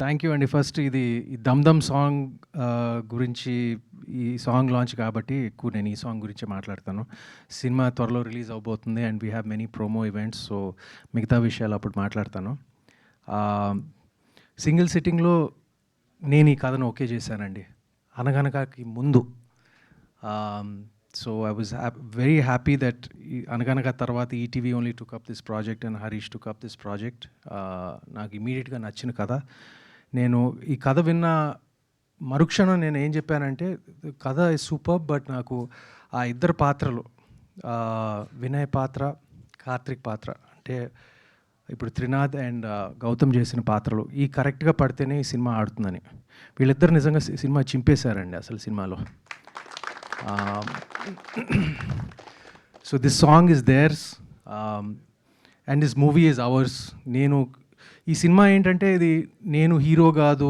Thank you అండి. First ఇది ఈ 'దమ్ దమ్' సాంగ్ గురించి, ఈ సాంగ్ లాంచ్ కాబట్టి ఎక్కువ నేను ఈ సాంగ్ గురించే మాట్లాడతాను. సినిమా త్వరలో రిలీజ్ అవబోతుంది and we have many promo events. So మిగతా విషయాలు అప్పుడు మాట్లాడతాను. సింగిల్ సిట్టింగ్లో నేను ఈ కథను ఓకే చేశానండి, అనగనగాకి ముందు. So I was very happy that అనగనగా తర్వాత ETV only took up this project and Harish took up this project. నాకు ఇమీడియట్గా నచ్చిన కథ. నేను ఈ కథ విన్న మరుక్షణం నేను ఏం చెప్పానంటే, కథ ఇస్ సూపర్, బట్ నాకు ఆ ఇద్దరు పాత్రలు, వినయ్ పాత్ర, కార్తిక్ పాత్ర, అంటే ఇప్పుడు త్రినాథ్ అండ్ గౌతమ్ చేసిన పాత్రలు ఈ కరెక్ట్గా పడితేనే ఈ సినిమా ఆడుతుందని. వీళ్ళిద్దరు నిజంగా సినిమా చింపేశారండి అసలు సినిమాలో. So this song is theirs, and this movie is ours. నేను ఈ సినిమా ఏంటంటే, ఇది నేను హీరో కాదు,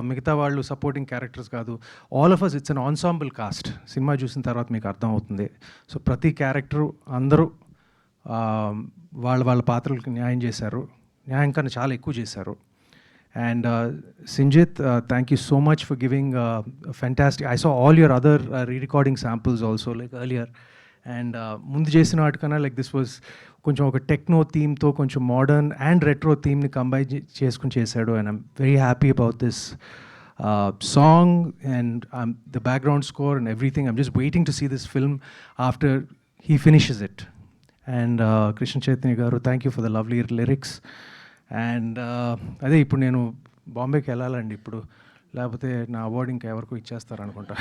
మిగతా వాళ్ళు సపోర్టింగ్ క్యారెక్టర్స్ కాదు, all of us it's an ensemble cast. Cinema చూసిన తర్వాత మీకు అర్థమవుతుంది. సో ప్రతి క్యారెక్టరు అందరూ వాళ్ళ వాళ్ళ పాత్రలకు న్యాయం చేశారు, న్యాయం కన్నా చాలా ఎక్కువ చేశారు. And Sinjit, thank you so much for giving fantastic. I saw all your other re-recording samples also, like earlier. And ముందు చేసిన వాటికన్నా like this was కొంచెం ఒక టెక్నో థీమ్తో కొంచెం మోడర్న్ అండ్ రెట్రో థీమ్ని కంబైన్ చేసుకుని చేశాడు. And I'm very happy about this song and the background score and everything. I'm just waiting to see this film after he finishes it. And Krishna Chaitanya garu, thank you for the lovely lyrics. And అదే ఇప్పుడు నేను బాంబేకి వెళ్ళాలండి ఇప్పుడు, లేకపోతే నా award ఇంకా ఎవరికో ఇచ్చేస్తారు అనుకుంటా.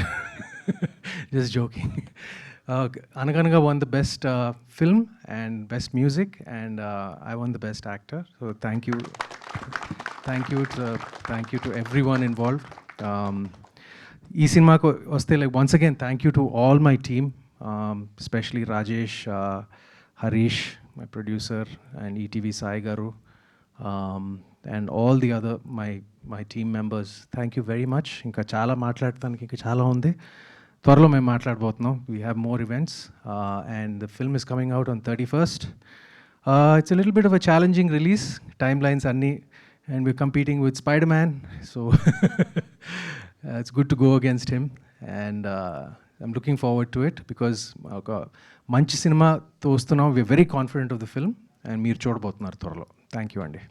Just joking. Anaganaga won the best film and best music, and I won the best actor. So thank you to everyone involved. ఈ సినిమాకు వస్తే like once again thank you to all my team, especially Rajesh, Harish my producer, and ETV Sai garu, and all the other my team members. Thank you very much. ఇంకా చాలా మాట్లాడటానికి ఇంకా చాలా ఉంది. త్వరలో మేము మాట్లాడబోతున్నాం. We have more events, and the film is coming out on 31st. It's a little bit of a challenging release, timelines అన్నీ, and we're competing with Spider-Man, so it's good to go against him, and I'm looking forward to it because ఒక మంచి సినిమాతో వస్తున్నాం. We're very confident of the film, and మీరు చూడబోతున్నారు త్వరలో. Thank you అండి.